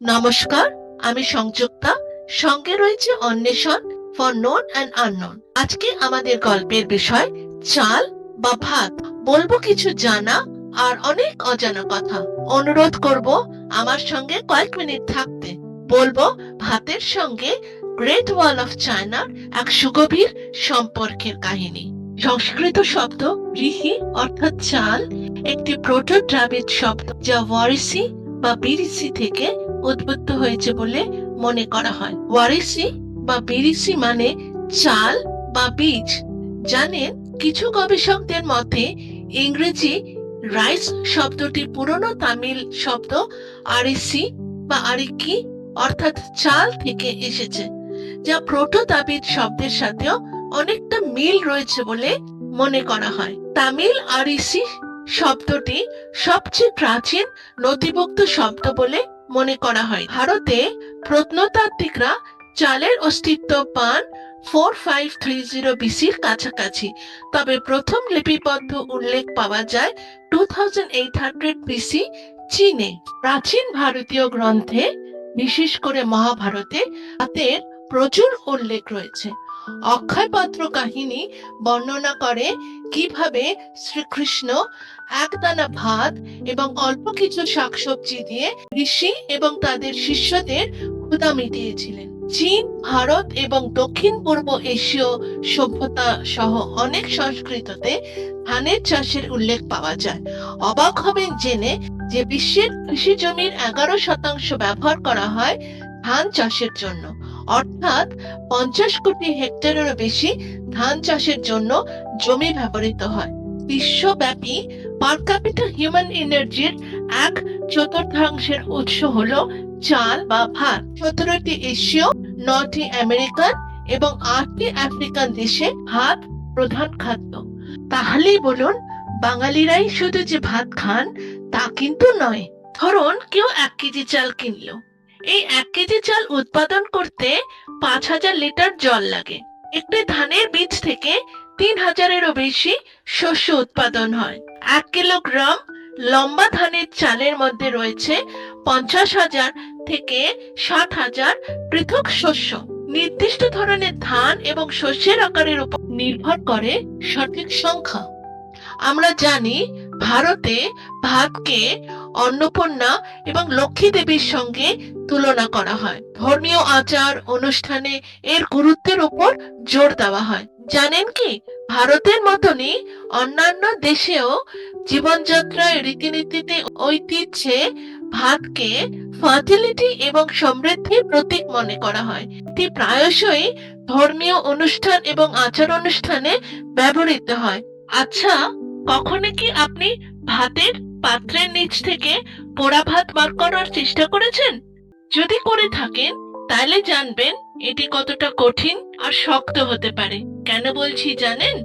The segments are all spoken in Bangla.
নমস্কার, আমি সংযুক্তা। সঙ্গে রয়েছে অন্বেষণ ফর নোন অ্যান্ড আননোন। আজকে আমাদের গল্পের বিষয় চাল বা ভাত। বলবো কিছু জানা আর অনেক অজানা কথা। অনুরোধ করব আমার সঙ্গে কয়েক মিনিট থাকতে। বলবো ভাতের সঙ্গে গ্রেট ওয়াল অফ চায়নার এক সুগভীর সম্পর্কের কাহিনী। সংস্কৃত শব্দ রিহি অর্থাৎ চাল একটি প্রোটো দ্রাবিড় শব্দ, যা ওয়ারিসি বা বিরিসি থেকে উদ্বুদ্ধ হয়েছে বলে মনে করা হয়। ওয়ারিসি বা বিরিসি মানে চাল বা বীজ। জানেন, কিছু গবেষকদের মতে ইংরেজি রাইস শব্দটি পুরনো তামিল শব্দ আরিসি বা আরিকি অর্থাৎ চাল থেকে এসেছে, যা প্রোটো দ্রাবিড় শব্দের সাথেও অনেকটা মিল রয়েছে বলে মনে করা হয়। তামিল আরিসি শব্দটি সবচেয়ে প্রাচীন নথিভুক্ত শব্দ বলে মনে করা হয়। ভারতে প্রত্নতাত্ত্বিকরা চালের অস্তিত্ব পান 4530 বিসির কাছাকাছি, তবে প্রথম লিপিবদ্ধ উল্লেখ পাওয়া যায় 2800 বিসি চীনে। প্রাচীন ভারতীয় গ্রন্থে, বিশেষ করে মহাভারতে, ভাতের প্রচুর উল্লেখ রয়েছে। অক্ষয়পাত্র কাহিনী বর্ণনা করে কিভাবে শ্রীকৃষ্ণ একদানা ভাত এবং অল্প কিছু শাকসবজি দিয়ে ঋষি এবং তাদের শিষ্যদের ক্ষুধা মিটিয়েছিলেন। চীন, ভারত এবং দক্ষিণ পূর্ব এশীয় সভ্যতা সহ অনেক সংস্কৃতিতে ধানের চাষের উল্লেখ পাওয়া যায়। অবাক হবেন জেনে যে বিশ্বের কৃষি জমির 11% ব্যবহার করা হয় ধান চাষের জন্য, অর্থাৎ 50 কোটি হেক্টরেরও বেশি ধান চাষের জন্য জমি ব্যবহৃত হয়। বিশ্বব্যাপী পার ক্যাপিটা হিউম্যান এনার্জির 1/4 উৎস হলো চাল বা ভাত। 17টি এশীয়, 9টি আমেরিকান এবং 8টি আফ্রিকান দেশে ভাত প্রধান খাদ্য। তাহলেই বলুন, বাঙালিরাই শুধু যে ভাত খান তা কিন্তু নয়। ধরুন কেউ 1 কেজি চাল কিনলো। এই 1 কেজি চাল উৎপাদন করতে 5000 লিটার জল লাগে। একটি ধানের বীজ থেকে 3000-এরও বেশি শস্য উৎপাদন হয়। 1 কিলোগ্রাম লম্বা ধানের চালের মধ্যে রয়েছে 50,000 থেকে 60,000 পৃথক শস্য। নির্দিষ্ট ধরনের ধান এবং শস্যের আকারের উপর নির্ভর করে সঠিক সংখ্যা। আমরা জানি ভারতে ভাতকে অন্নপূর্ণা এবং লক্ষ্মী দেবীর সঙ্গে তুলনা করা হয়। ধর্মীয় আচার অনুষ্ঠানে এর গুরুত্বের উপর জোর দেওয়া হয়। জানেন কি, ভারতের মতনই অন্যান্য দেশেও জীবনযাত্রায়, রীতিনীতিতে, ঐতিহ্যে ভাতকে ফার্টিলিটি এবং সমৃদ্ধির প্রতীক মনে করা হয়। এটি প্রায়শই ধর্মীয় অনুষ্ঠান এবং আচার অনুষ্ঠানে ব্যবহৃত হয়। আচ্ছা, কখনো কি আপনি ভাতের পাত্রের নিচ থেকে পোড়া ভাত বার করার চেষ্টা করেছেন? যদি করে থাকেন তাহলে জানবেন এটি কতটা কঠিন আর শক্ত হতে পারে। কেন বলছি জানেন?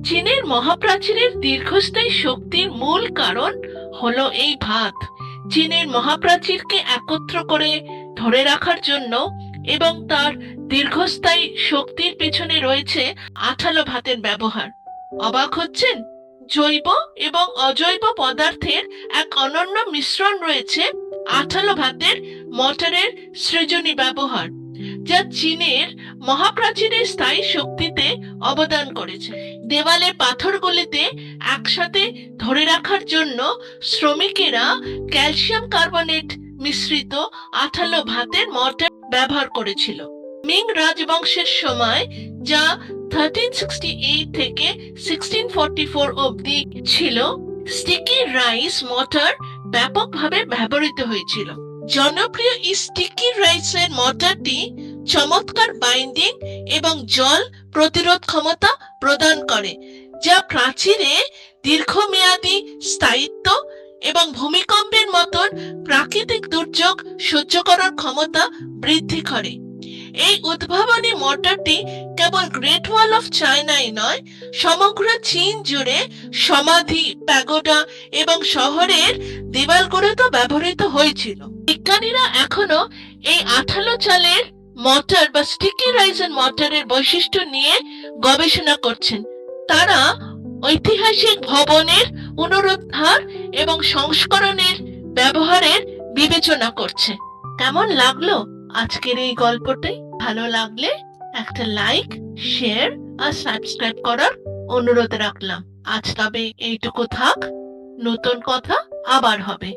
চীনের মহাপ্রাচীরের দীর্ঘস্থায়ী শক্তির মূল কারণ হলো এই ভাত। চীনের মহাপ্রাচীরকে একত্র করে ধরে রাখার জন্য এবং তার দীর্ঘস্থায়ী শক্তির পেছনে রয়েছে আঠালো ভাতের ব্যবহার। অবাক হচ্ছেন? জৈব এবং অজৈব পদার্থের এক অনন্য মিশ্রণ রয়েছে আঠালো ভাতের মর্টারের সৃজনী ব্যবহার, যা চীনের মহাপ্রাচীরের স্থায়ী শক্তিতে অবদান করেছে। দেওয়ালের পাথরগুলিতে একসাথে ধরে রাখার জন্য শ্রমিকেরা ক্যালসিয়াম কার্বনেট মিশ্রিত আঠালো ভাতের মর্টার ব্যবহার করেছিল। মিং রাজবংশের সময়, যা 1368 থেকে 1644 অবধি ছিল, স্টিকি রাইস মর্টার ব্যাপকভাবে ব্যবহৃত হয়েছিল। জনপ্রিয় এই স্টিকি রাইসের মর্টারটি চমৎকার বাইন্ডিং এবং জল প্রতিরোধ ক্ষমতা প্রদান করে, যা প্রাচীরে দীর্ঘমেয়াদী স্থায়িত্ব এবং ভূমিকম্পের মতন প্রাকৃতিক দুর্যোগ সহ্য করার ক্ষমতা বৃদ্ধি করে। এই উদ্ভাবনী মর্টারটি কেবল গ্রেট ওয়াল অফ চায়নাই নয়, সমগ্র চীন জুড়ে সমাধি, প্যাগোডা এবং শহরের দেওয়ালগুলোতেও ব্যবহৃত হয়েছিল। বিজ্ঞানীরা এখনো এই আঠালো চালের মর্টার বা স্টিকি রাইসের মর্টারের বৈশিষ্ট্য নিয়ে গবেষণা করছেন। তারা ঐতিহাসিক ভবনের পুনরুদ্ধার এবং সংস্করণের ব্যবহারের বিবেচনা করছে। কেমন লাগলো আজকের এই গল্পটি? ভালো লাগলে একটা লাইক, শেয়ার আর সাবস্ক্রাইব করার অনুরোধ রাখলাম। আজ তবে এইটুকু থাক, নতুন কথা আবার হবে।